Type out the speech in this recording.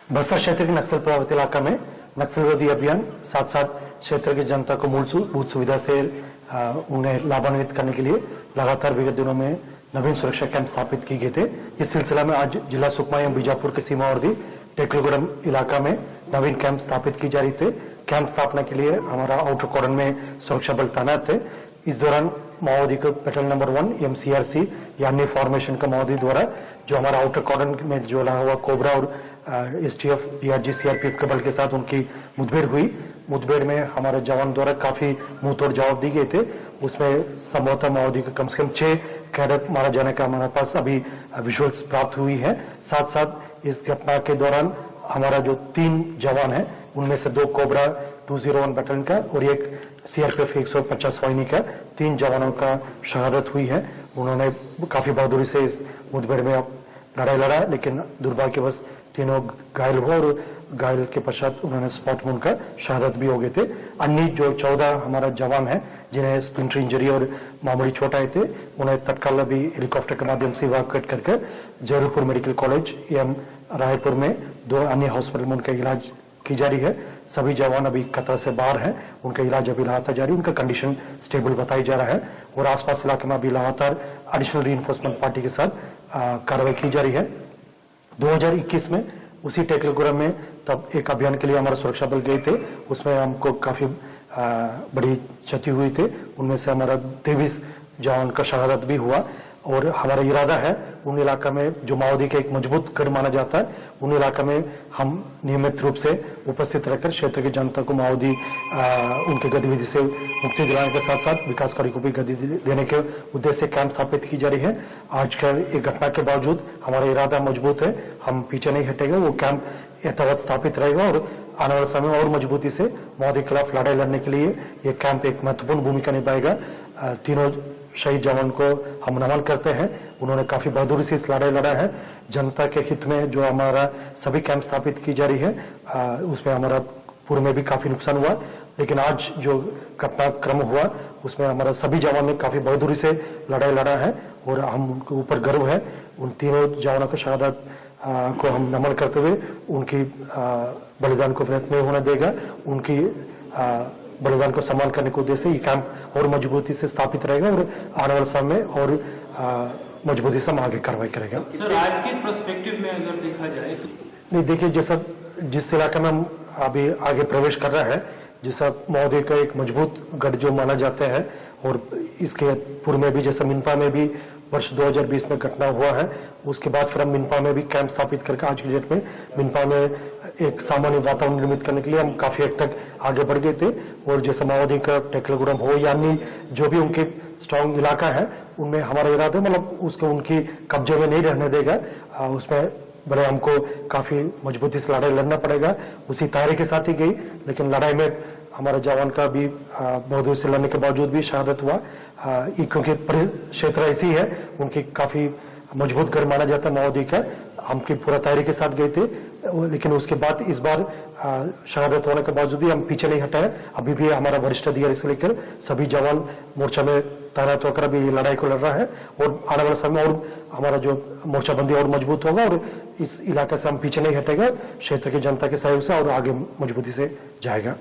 बस्तर क्षेत्र के नक्सल प्रभावित इलाका में नक्सल विरोधी अभियान साथ साथ क्षेत्र की जनता को मूलभूत सुविधा से उन्हें लाभान्वित करने के लिए लगातार विगत दिनों में नवीन सुरक्षा कैंप स्थापित किए गए थे। इस सिलसिला में आज जिला सुकमा एवं बीजापुर के सीमावर्ती टेकलगुड़म इलाका में नवीन कैंप स्थापित की जा रही थे। कैंप स्थापना के लिए हमारा आउटर कॉर्डन में सुरक्षा बल तैनात थे। इस दौरान माओवादी को पेट्रोल नंबर 1 MCRC यानी फॉर्मेशन का माओवादी द्वारा जो हमारा आउटर कॉर्डन में जो लगा हुआ कोबरा और STF DRG CRPF के बल के साथ उनकी मुठभेड़ हुई। मुठभेड़ में हमारे जवान द्वारा काफी मुंहतोड़ जवाब दिए गए थे। उसमें संभवतः माओवादी को कम से कम 6 कैडेट मारा जाने का हमारे पास अभी विजुअल्स प्राप्त हुई है। साथ साथ इस घटना के दौरान हमारा जो 3 जवान है उनमें से 2 कोबरा 201 बैटलियन का और एक CRPF 150 वाहिनी का 3 जवानों का शहादत हुई है। उन्होंने काफी बहादुरी से इस मुठभेड़ में लड़ाई लड़ा, लेकिन दुर्भाग्यवश तीनों घायल हुए और घायल के पश्चात उन्होंने स्पॉट में उनका शहादत भी हो गए थे। अन्य जो 14 हमारा जवान है जिन्हें स्प्लिंटर इंजरी और मामूली चोट आए थे, उन्हें तत्काल अभी हेलीकॉप्टर के माध्यम से इवैक्यूएट करके जयपुर मेडिकल कॉलेज एवं रायपुर में 2 अन्य हॉस्पिटल में उनका इलाज की जा रही है। सभी जवान अभी खतरा से बाहर हैं, उनका इलाज अभी लगातार जारी, उनका कंडीशन स्टेबल बताई जा रहा है और आसपास इलाके में अभी लगातार एडिशनल रीइंफोर्समेंट पार्टी के साथ कार्रवाई की जा रही है। 2021 में उसी टेकलगुड़म में तब एक अभियान के लिए हमारा सुरक्षा बल गए थे, उसमें हमको काफी बड़ी क्षति हुई थी। उनमें से हमारा 23 जवान का शहादत भी हुआ और हमारा इरादा है उन इलाका में जो माओवादी का एक मजबूत गढ़ माना जाता है, उन इलाका में हम नियमित रूप से उपस्थित रहकर क्षेत्र की जनता को माओवादी उनके गतिविधि से मुक्ति दिलाने के साथ साथ विकास कार्य को भी गति देने के उद्देश्य से कैंप स्थापित की जा रही है। आज का एक घटना के बावजूद हमारा इरादा मजबूत है, हम पीछे नहीं हटेगा, वो कैंप यथावत स्थापित रहेगा और आने वाले समय में और मजबूती से माओवादी के खिलाफ लड़ाई लड़ने के लिए ये कैंप एक महत्वपूर्ण भूमिका निभाएगा। तीनों शहीद जवान को हम नमन करते हैं, उन्होंने काफी बहादुरी से इस लड़ाई लड़ा है। जनता के हित में जो हमारा सभी कैंप स्थापित की जा रही है उसमें हमारा पूर्व में भी काफी नुकसान हुआ, लेकिन आज जो घटनाक्रम हुआ उसमें हमारा सभी जवान ने काफी बहादुरी से लड़ाई लड़ा है और हम उनके ऊपर गर्व है। उन तीनों जवानों की शहादत को हम नमन करते हुए उनकी बलिदान को व्यर्थ नहीं होने देगा, उनकी बलिदान को सम्मान करने के उद्देश्य से ये कैंप और मजबूती से स्थापित रहेगा और आने वाले समय में और मजबूती से हम आगे कार्रवाई करेगा। सर, आज के पर्सपेक्टिव में अगर देखा जाए तो नहीं, देखिए जैसा जिस इलाके में हम अभी आगे प्रवेश कर रहा है, जैसा माओवादी का एक मजबूत गढ़ जो माना जाता है और इसके पूर्व में भी जैसा मिनपा में भी वर्ष 2020 में घटना हुआ है, उसके बाद फिर हम मिनपा में भी कैंप स्थापित करके आज की डेट में मिनपा में एक सामान्य वातावरण निर्मित करने के लिए हम काफी हद तक आगे बढ़ गए थे। और जैसे माओवादी का टेकलगुड़म हो यानी जो भी उनके स्ट्रॉन्ग इलाका है उनमें हमारा इरादा मतलब उसको उनकी कब्जे में नहीं रहने देगा, उसमें बड़े हमको काफी मजबूती से लड़ाई लड़ना पड़ेगा। उसी तैयारी के साथ ही गई, लेकिन लड़ाई में हमारे जवान का भी बहादुरी से लड़ने के बावजूद भी शहादत हुआ, क्योंकि क्षेत्र ऐसी है उनकी काफी मजबूत गढ़ माना जाता है माओवादी का। हम की पूरा तैयारी के साथ गए थे, लेकिन उसके बाद इस बार शहादत होने के बावजूद भी हम पीछे नहीं हटाए। अभी भी हमारा वरिष्ठ अधिकारी से लेकर सभी जवान मोर्चा में तैनात होकर अभी लड़ाई को लड़ रहा है और आने वाले समय और हमारा जो मोर्चाबंदी और मजबूत होगा और इस इलाके से हम पीछे नहीं हटेगा, क्षेत्र की जनता के सहयोग से और आगे मजबूती से जाएगा।